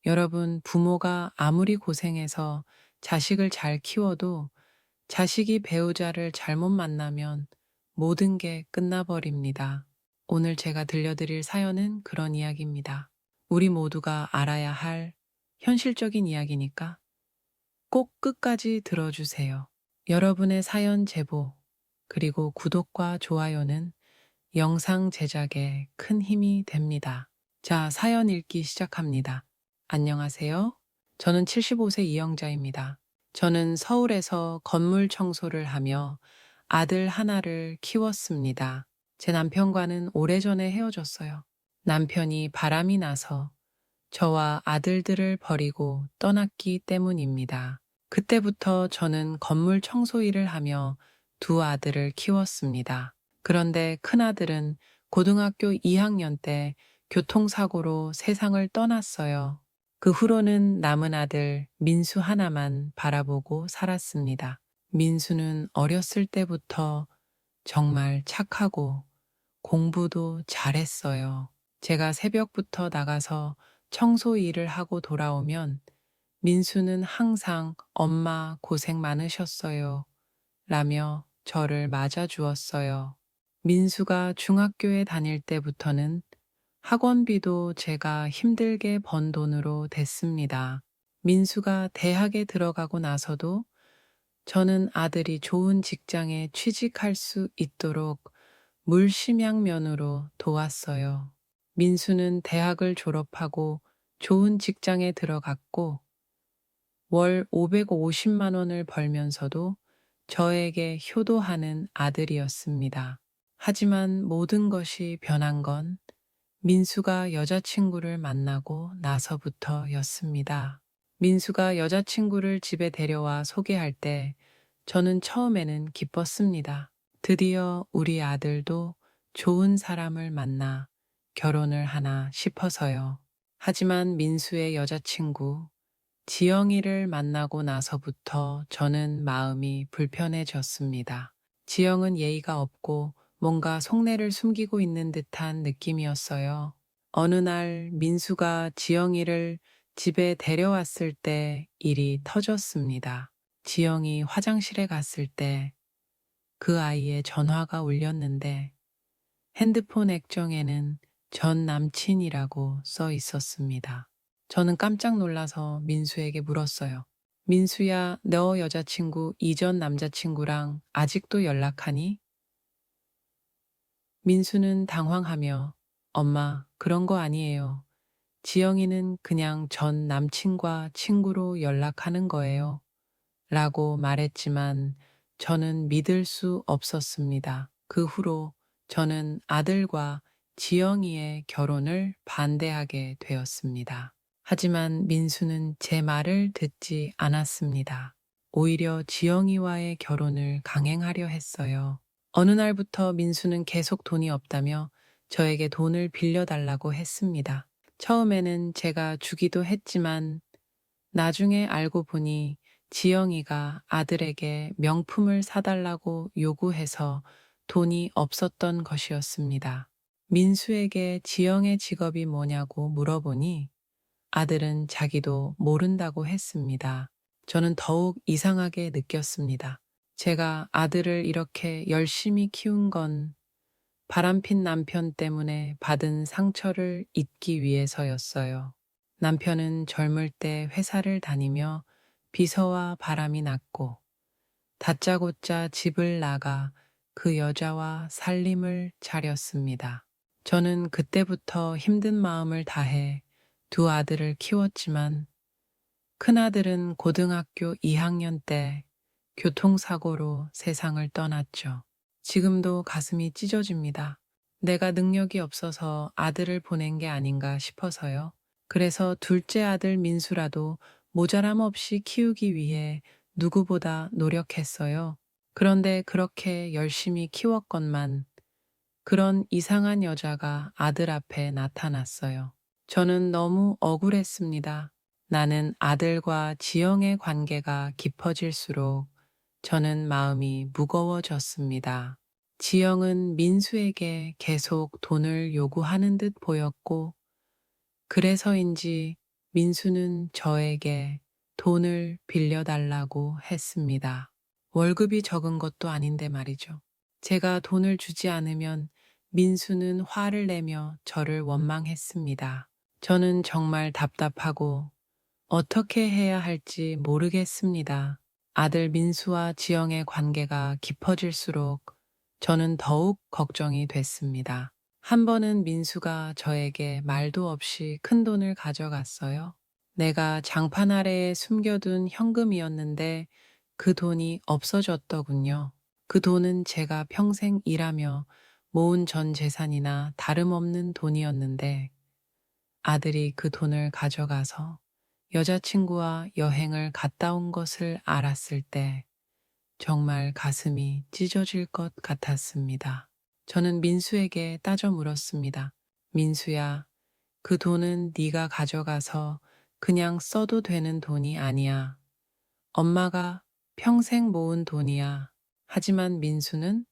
여러분, 부모가 아무리 고생해서 자식을 잘 키워도 자식이 배우자를 잘못 만나면 모든 게 끝나버립니다. 오늘 제가 들려드릴 사연은 그런 이야기입니다. 우리 모두가 알아야 할 현실적인 이야기니까 꼭 끝까지 들어주세요. 여러분의 사연 제보, 그리고 구독과 좋아요는 영상 제작에 큰 힘이 됩니다. 자, 사연 읽기 시작합니다. 안녕하세요. 저는 75세 이영자입니다. 저는 서울에서 건물 청소를 하며 아들 하나를 키웠습니다. 제 남편과는 오래전에 헤어졌어요. 남편이 바람이 나서 저와 아들들을 버리고 떠났기 때문입니다. 그때부터 저는 건물 청소 일을 하며 두 아들을 키웠습니다. 그런데 큰아들은 고등학교 2학년 때 교통사고로 세상을 떠났어요. 그 후로는 남은 아들 민수 하나만 바라보고 살았습니다. 민수는 어렸을 때부터 정말 착하고 공부도 잘했어요. 제가 새벽부터 나가서 청소 일을 하고 돌아오면 민수는 항상 엄마 고생 많으셨어요 라며 저를 맞아주었어요. 민수가 중학교에 다닐 때부터는 학원비도 제가 힘들게 번 돈으로 댔습니다. 민수가 대학에 들어가고 나서도 저는 아들이 좋은 직장에 취직할 수 있도록 물심양면으로 도왔어요. 민수는 대학을 졸업하고 좋은 직장에 들어갔고 월 550만 원을 벌면서도 저에게 효도하는 아들이었습니다. 하지만 모든 것이 변한 건 민수가 여자친구를 만나고 나서부터였습니다. 민수가 여자친구를 집에 데려와 소개할 때 저는 처음에는 기뻤습니다. 드디어 우리 아들도 좋은 사람을 만나 결혼을 하나 싶어서요. 하지만 민수의 여자친구 지영이를 만나고 나서부터 저는 마음이 불편해졌습니다. 지영은 예의가 없고 뭔가 속내를 숨기고 있는 듯한 느낌이었어요. 어느 날 민수가 지영이를 집에 데려왔을 때 일이 터졌습니다. 지영이 화장실에 갔을 때 그 아이의 전화가 울렸는데 핸드폰 액정에는 전 남친이라고 써 있었습니다. 저는 깜짝 놀라서 민수에게 물었어요. 민수야, 너 여자친구 이전 남자친구랑 아직도 연락하니? 민수는 당황하며 엄마, 그런 거 아니에요. 지영이는 그냥 전 남친과 친구로 연락하는 거예요. 라고 말했지만 저는 믿을 수 없었습니다. 그 후로 저는 아들과 지영이의 결혼을 반대하게 되었습니다. 하지만 민수는 제 말을 듣지 않았습니다. 오히려 지영이와의 결혼을 강행하려 했어요. 어느 날부터 민수는 계속 돈이 없다며 저에게 돈을 빌려달라고 했습니다. 처음에는 제가 주기도 했지만 나중에 알고 보니 지영이가 아들에게 명품을 사달라고 요구해서 돈이 없었던 것이었습니다. 민수에게 지영의 직업이 뭐냐고 물어보니 아들은 자기도 모른다고 했습니다. 저는 더욱 이상하게 느꼈습니다. 제가 아들을 이렇게 열심히 키운 건 바람핀 남편 때문에 받은 상처를 잊기 위해서였어요. 남편은 젊을 때 회사를 다니며 비서와 바람이 났고 다짜고짜 집을 나가 그 여자와 살림을 차렸습니다. 저는 그때부터 힘든 마음을 다해 두 아들을 키웠지만 큰아들은 고등학교 2학년 때 교통사고로 세상을 떠났죠. 지금도 가슴이 찢어집니다. 내가 능력이 없어서 아들을 보낸 게 아닌가 싶어서요. 그래서 둘째 아들 민수라도 모자람 없이 키우기 위해 누구보다 노력했어요. 그런데 그렇게 열심히 키웠건만 그런 이상한 여자가 아들 앞에 나타났어요. 저는 너무 억울했습니다. 나는 아들과 지영의 관계가 깊어질수록 저는 마음이 무거워졌습니다. 지영은 민수에게 계속 돈을 요구하는 듯 보였고, 그래서인지 민수는 저에게 돈을 빌려달라고 했습니다. 월급이 적은 것도 아닌데 말이죠. 제가 돈을 주지 않으면 민수는 화를 내며 저를 원망했습니다. 저는 정말 답답하고 어떻게 해야 할지 모르겠습니다. 아들 민수와 지영의 관계가 깊어질수록 저는 더욱 걱정이 됐습니다. 한 번은 민수가 저에게 말도 없이 큰 돈을 가져갔어요. 내가 장판 아래에 숨겨둔 현금이었는데 그 돈이 없어졌더군요. 그 돈은 제가 평생 일하며 모은 전 재산이나 다름없는 돈이었는데 아들이 그 돈을 가져가서 여자친구와 여행을 갔다 온 것을 알았을 때 정말 가슴이 찢어질 것 같았습니다. 저는 민수에게 따져 물었습니다. 민수야, 그 돈은 네가 가져가서 그냥 써도 되는 돈이 아니야. 엄마가 평생 모은 돈이야. 하지만 민수는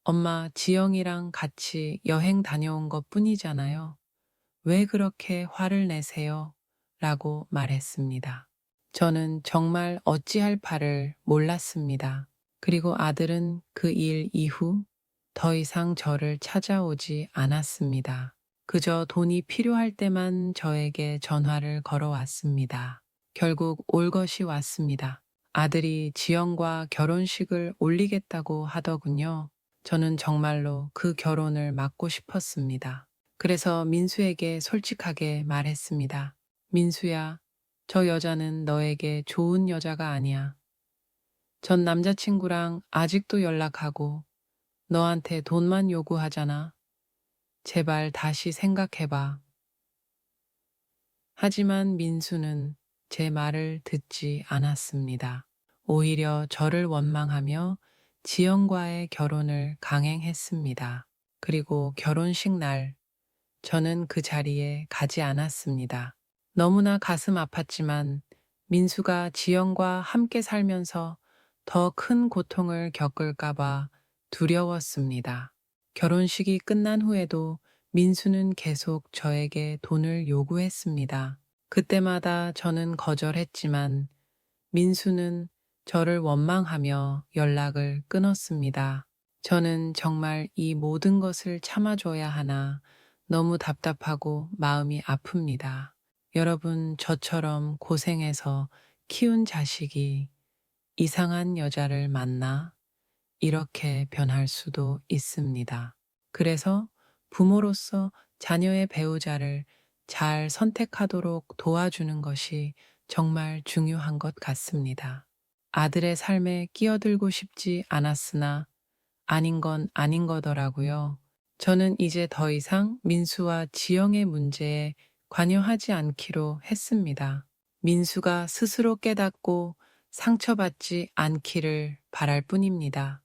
엄마 지영이랑 같이 여행 다녀온 것 뿐이잖아요. 왜 그렇게 화를 내세요? 라고 말했습니다. 저는 정말 어찌할 바를 몰랐습니다. 그리고 아들은 그 일 이후 더 이상 저를 찾아오지 않았습니다. 그저 돈이 필요할 때만 저에게 전화를 걸어왔습니다. 결국 올 것이 왔습니다. 아들이 지영과 결혼식을 올리겠다고 하더군요. 저는 정말로 그 결혼을 막고 싶었습니다. 그래서 민수에게 솔직하게 말했습니다. 민수야, 저 여자는 너에게 좋은 여자가 아니야. 전 남자친구랑 아직도 연락하고 너한테 돈만 요구하잖아. 제발 다시 생각해봐. 하지만 민수는 제 말을 듣지 않았습니다. 오히려 저를 원망하며 지영과의 결혼을 강행했습니다. 그리고 결혼식 날 저는 그 자리에 가지 않았습니다. 너무나 가슴 아팠지만 민수가 지영과 함께 살면서 더 큰 고통을 겪을까봐 두려웠습니다. 결혼식이 끝난 후에도 민수는 계속 저에게 돈을 요구했습니다. 그때마다 저는 거절했지만 민수는 저를 원망하며 연락을 끊었습니다. 저는 정말 이 모든 것을 참아줘야 하나 너무 답답하고 마음이 아픕니다. 여러분, 저처럼 고생해서 키운 자식이 이상한 여자를 만나 이렇게 변할 수도 있습니다. 그래서 부모로서 자녀의 배우자를 잘 선택하도록 도와주는 것이 정말 중요한 것 같습니다. 아들의 삶에 끼어들고 싶지 않았으나 아닌 건 아닌 거더라고요. 저는 이제 더 이상 민수와 지영의 문제에 관여하지 않기로 했습니다. 민수가 스스로 깨닫고 상처받지 않기를 바랄 뿐입니다.